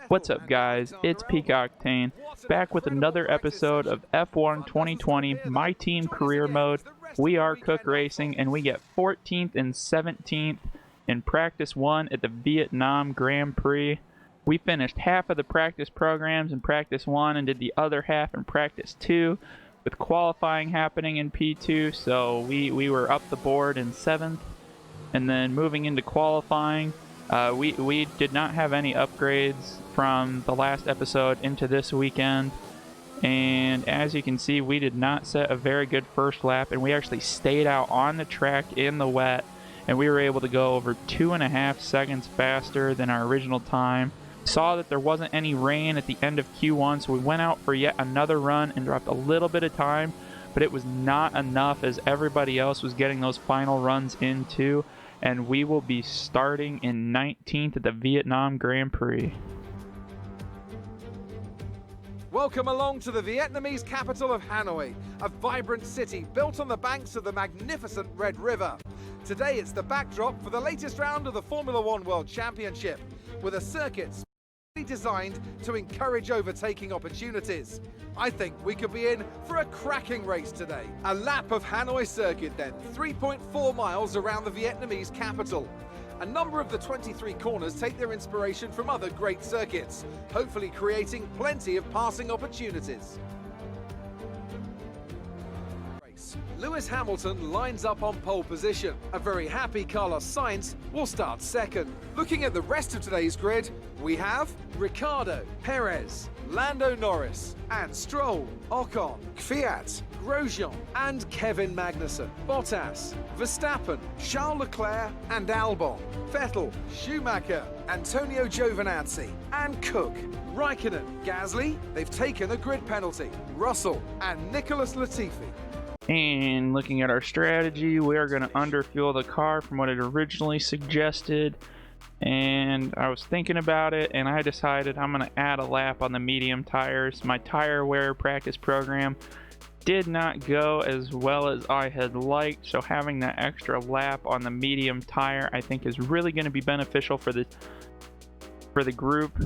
What's up, guys? It's Peak Octane, back with another episode of F1 2020 My Team Career Mode. We are Cook Racing, and we get 14th and 17th in Practice 1 at the Vietnam Grand Prix. We finished half of the practice programs in Practice 1 and did the other half in Practice 2, with qualifying happening in P2, so we were up the board in 7th. And then moving into qualifying, we did not have any upgrades from the last episode into this weekend, and as you can see, we did not set a very good first lap, and we actually stayed out on the track in the wet, and we were able to go over 2.5 seconds faster than our original time. Saw that there wasn't any rain at the end of Q1, so we went out for yet another run and dropped a little bit of time, but it was not enough as everybody else was getting those final runs in too, and we will be starting in 19th at the Vietnam Grand Prix. Welcome along to the Vietnamese capital of Hanoi, a vibrant city built on the banks of the magnificent Red River. Today it's the backdrop for the latest round of the Formula One World Championship, with a circuit specially designed to encourage overtaking opportunities. I think we could be in for a cracking race today. A lap of Hanoi circuit then, 3.4 miles around the Vietnamese capital. A number of the 23 corners take their inspiration from other great circuits, hopefully creating plenty of passing opportunities. Lewis Hamilton lines up on pole position. A very happy Carlos Sainz will start second. Looking at the rest of today's grid, we have Ricciardo, Perez, Lando Norris, and Stroll, Ocon, Kvyat, Grosjean, and Kevin Magnussen, Bottas, Verstappen, Charles Leclerc, and Albon, Vettel, Schumacher, Antonio Giovinazzi, and Cook, Raikkonen, Gasly, they've taken a grid penalty, Russell, and Nicholas Latifi. And looking at our strategy, we are going to underfuel the car from what it originally suggested. And I was thinking about it, and I decided I'm going to add a lap on the medium tires. My tire wear practice program did not go as well as I had liked, so having that extra lap on the medium tire I think is really going to be beneficial for the group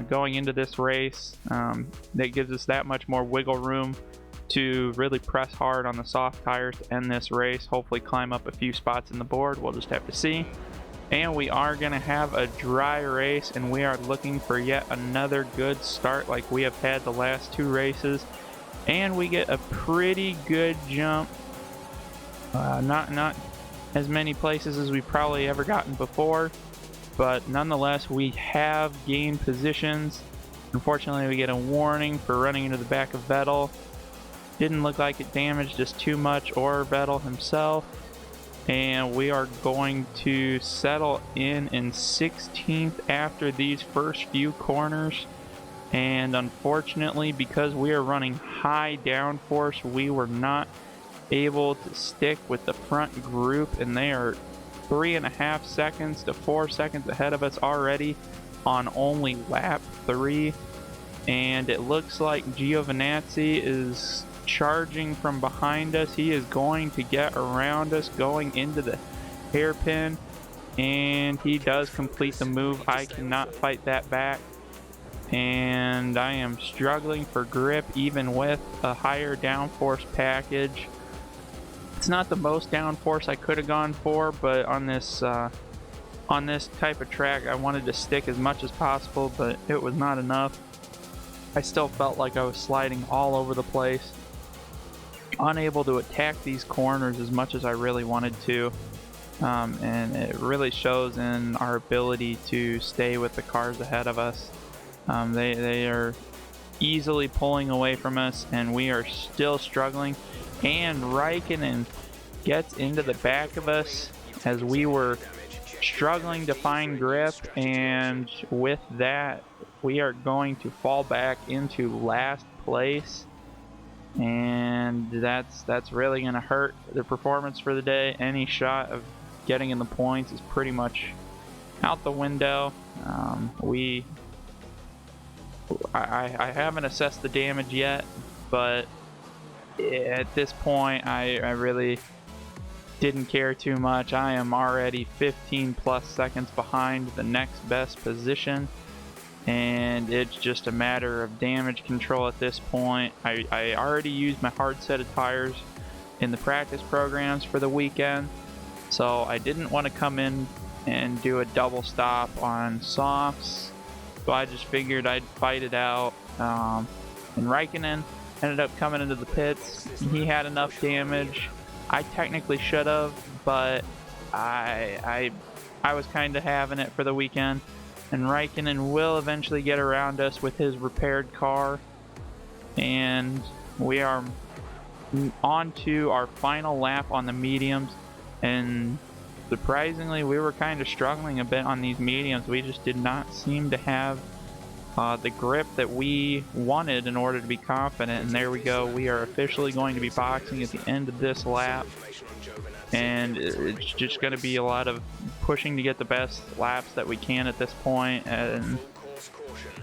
going into this race. That gives us that much more wiggle room to really press hard on the soft tires to end this race, hopefully climb up a few spots in the board. We'll just have to see. And we are going to have a dry race, and we are looking for yet another good start like we have had the last two races. And we get a pretty good jump. Not as many places as we've probably ever gotten before, but nonetheless we have gained positions. Unfortunately, we get a warning for running into the back of Vettel. Didn't look like it damaged us too much, or Vettel himself. And we are going to settle in 16th after these first few corners. And unfortunately, because we are running high downforce, we were not able to stick with the front group, and they are 3.5 seconds to 4 seconds ahead of us already on only lap 3. And it looks like Giovinazzi is charging from behind us. He is going to get around us going into the hairpin, and he does complete the move. I cannot fight that back, and I am struggling for grip even with a higher downforce package. It's not the most downforce I could have gone for, but on this type of track I wanted to stick as much as possible, but it was not enough. I still felt like I was sliding all over the place, unable to attack these corners as much as I really wanted to, and it really shows in our ability to stay with the cars ahead of us. They are easily pulling away from us, and we are still struggling, and Raikkonen gets into the back of us as we were struggling to find grip, and with that we are going to fall back into last place. And that's really going to hurt the performance for the day. Any shot of getting in the points is pretty much out the window. I haven't assessed the damage yet, but at this point I really didn't care too much. I am already 15 plus seconds behind the next best position. and it's just a matter of damage control at this point. I already used my hard set of tires in the practice programs for the weekend, so I didn't want to come in and do a double stop on softs, so I just figured I'd fight it out. And Raikkonen ended up coming into the pits. He had enough damage. I technically should have, but I was kind of having it for the weekend. And Raikkonen will eventually get around us with his repaired car. And we are on to our final lap on the mediums. And surprisingly, we were kind of struggling a bit on these mediums. We just did not seem to have the grip that we wanted in order to be confident. And there we go. We are officially going to be boxing at the end of this lap. And it's just going to be a lot of pushing to get the best laps that we can at this point, and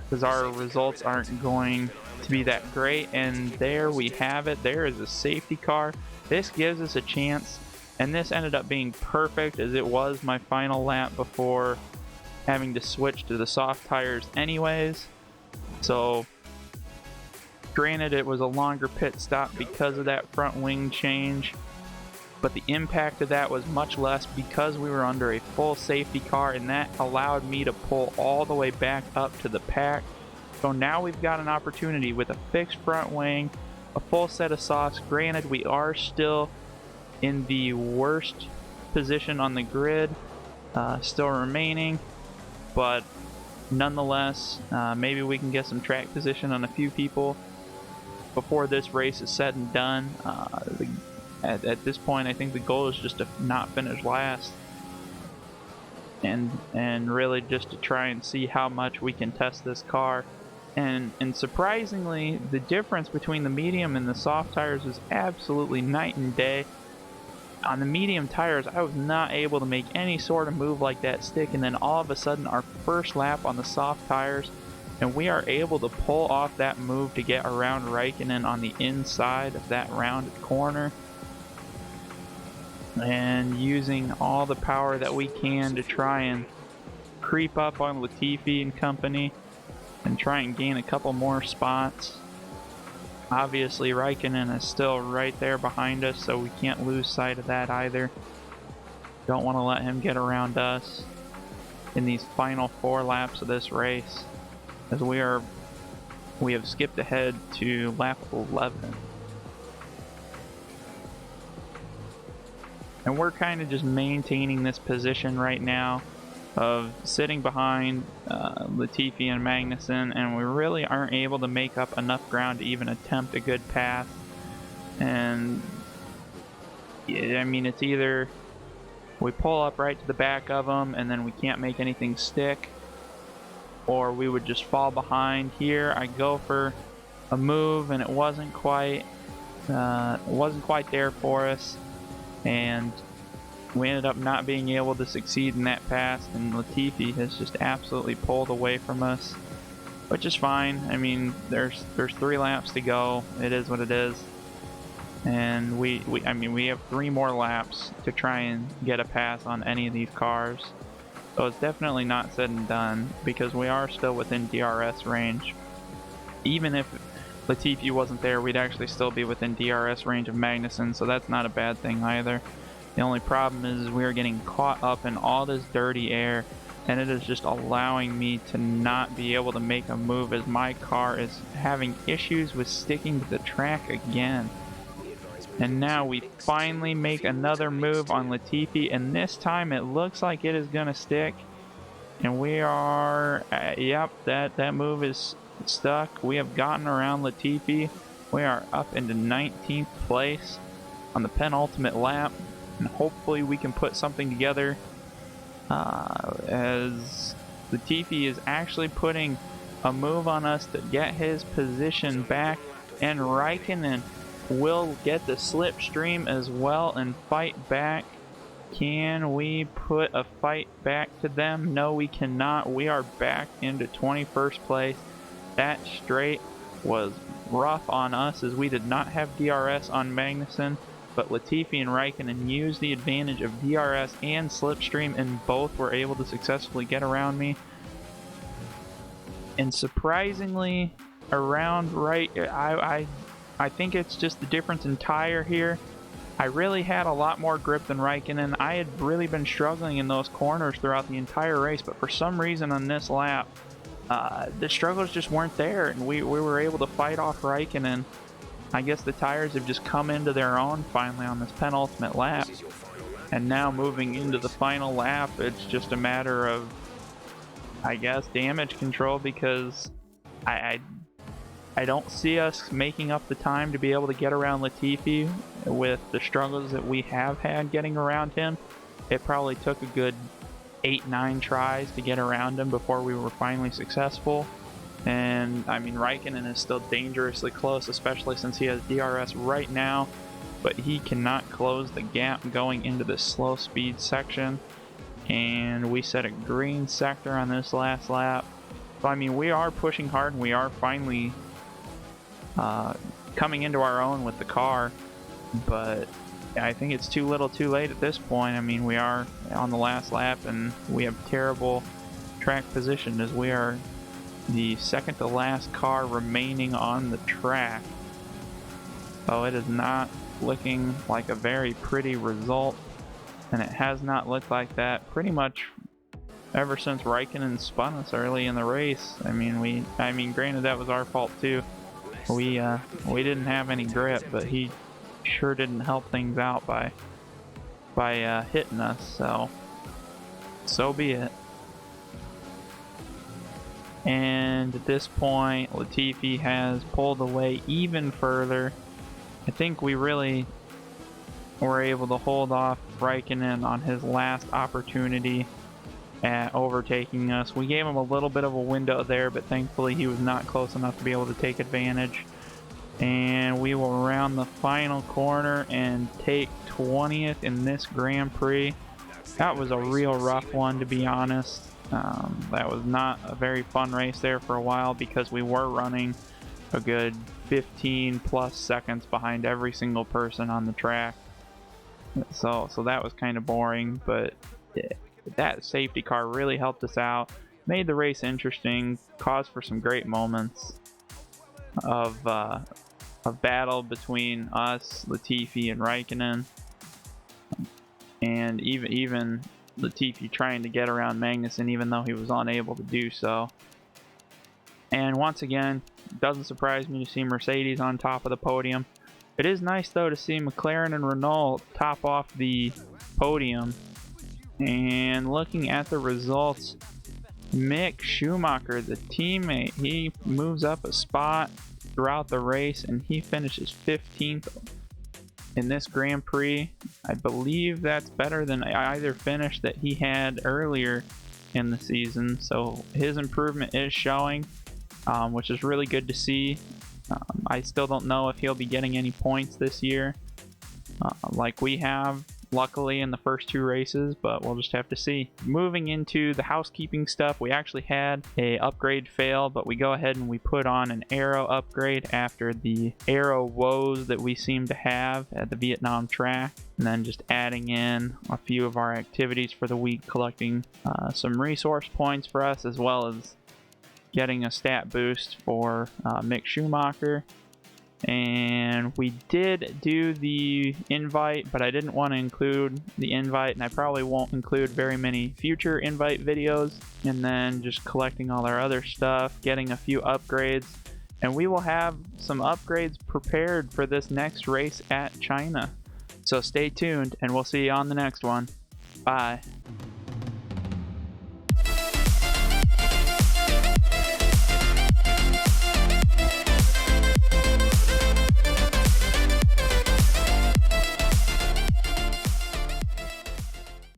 because our results aren't going to be that great. And there we have it. There is a safety car. This gives us a chance, and this ended up being perfect, as it was my final lap before having to switch to the soft tires anyways. So granted, it was a longer pit stop because of that front wing change, but the impact of that was much less because we were under a full safety car, and that allowed me to pull all the way back up to the pack. So now we've got an opportunity with a fixed front wing, a full set of softs. Granted, we are still in the worst position on the grid, still remaining, but nonetheless, maybe we can get some track position on a few people before this race is said and done. At this point, I think the goal is just to not finish last, and really just to try and see how much we can test this car. And surprisingly, the difference between the medium and the soft tires was absolutely night and day. On the medium tires, I was not able to make any sort of move like that stick, and then all of a sudden our first lap on the soft tires, and we are able to pull off that move to get around Raikkonen on the inside of that rounded corner, and using all the power that we can to try and creep up on Latifi and company and try and gain a couple more spots. Obviously, Raikkonen is still right there behind us, so we can't lose sight of that either. Don't want to let him get around us in these final 4 laps of this race, as we have skipped ahead to lap 11. And we're kind of just maintaining this position right now of sitting behind Latifi and Magnussen, and we really aren't able to make up enough ground to even attempt a good pass. And I mean, it's either we pull up right to the back of them and then we can't make anything stick, or we would just fall behind. Here I go for a move and it wasn't quite there for us, and we ended up not being able to succeed in that pass, and Latifi has just absolutely pulled away from us, which is fine. I mean, there's 3 laps to go. It is what it is, and we have 3 more laps to try and get a pass on any of these cars. So it's definitely not said and done, because we are still within DRS range. Even if Latifi wasn't there, we'd actually still be within DRS range of Magnussen, so that's not a bad thing either. The only problem is we are getting caught up in all this dirty air, and it is just allowing me to not be able to make a move, as my car is having issues with sticking to the track again. And now we finally make another move on Latifi, and this time it looks like it is going to stick. And we are, yep, that move is stuck. We have gotten around Latifi. We are up into 19th place on the penultimate lap. And hopefully we can put something together, as Latifi is actually putting a move on us to get his position back, and Raikkonen will get the slipstream as well and fight back. Can we put a fight back to them? No, we cannot. We are back into 21st place. That straight was rough on us, as we did not have DRS on Magnussen, but Latifi and Raikkonen used the advantage of DRS and slipstream, and both were able to successfully get around me. and surprisingly around right, I think it's just the difference in tire here. I really had a lot more grip than Raikkonen. I had really been struggling in those corners throughout the entire race, but for some reason on this lap, the struggles just weren't there, and we were able to fight off Raikkonen. I guess the tires have just come into their own finally on this penultimate lap, and now moving into the final lap, it's just a matter of, I guess, damage control, because I don't see us making up the time to be able to get around Latifi with the struggles that we have had getting around him. It probably took a good 8-9 tries to get around him before we were finally successful. And I mean, Raikkonen is still dangerously close, especially since he has DRS right now, but he cannot close the gap going into this slow speed section. And we set a green sector on this last lap. So I mean, we are pushing hard, and we are finally coming into our own with the car, but I think it's too little too late at this point. I mean, we are on the last lap, and we have terrible track position as we are the second to last car remaining on the track. So it is not looking like a very pretty result, and it has not looked like that pretty much ever since Raikkonen spun us early in the race. I mean, granted, that was our fault too. We didn't have any grip, but he sure didn't help things out by hitting us, so be it. And at this point, Latifi has pulled away even further. I think we really were able to hold off Raikkonen on his last opportunity at overtaking us. We gave him a little bit of a window there, but thankfully he was not close enough to be able to take advantage. And we will round the final corner and take 20th in this Grand Prix. That was a real rough one, to be honest. That was not a very fun race there for a while, because we were running a good 15 plus seconds behind every single person on the track. So that was kind of boring, but that safety car really helped us out, made the race interesting, caused for some great moments of battle between us, Latifi, and Raikkonen, and even Latifi trying to get around Magnussen even though he was unable to do so. And once again, it doesn't surprise me to see Mercedes on top of the podium. It is nice though to see McLaren and Renault top off the podium. And looking at the results, Mick Schumacher, the teammate, he moves up a spot throughout the race, and he finishes 15th in this Grand Prix. I believe that's better than either finish that he had earlier in the season, so his improvement is showing, which is really good to see. I still don't know if he'll be getting any points this year like we have, luckily, in the first two races, but we'll just have to see. Moving into the housekeeping stuff, we actually had a upgrade fail, but we go ahead and we put on an aero upgrade after the aero woes that we seem to have at the Vietnam track, and then just adding in a few of our activities for the week, collecting some resource points for us, as well as getting a stat boost for Mick Schumacher. And we did do the invite, but I didn't want to include the invite, and I probably won't include very many future invite videos. And then just collecting all our other stuff, getting a few upgrades, and we will have some upgrades prepared for this next race at China. So stay tuned, and we'll see you on the next one. Bye.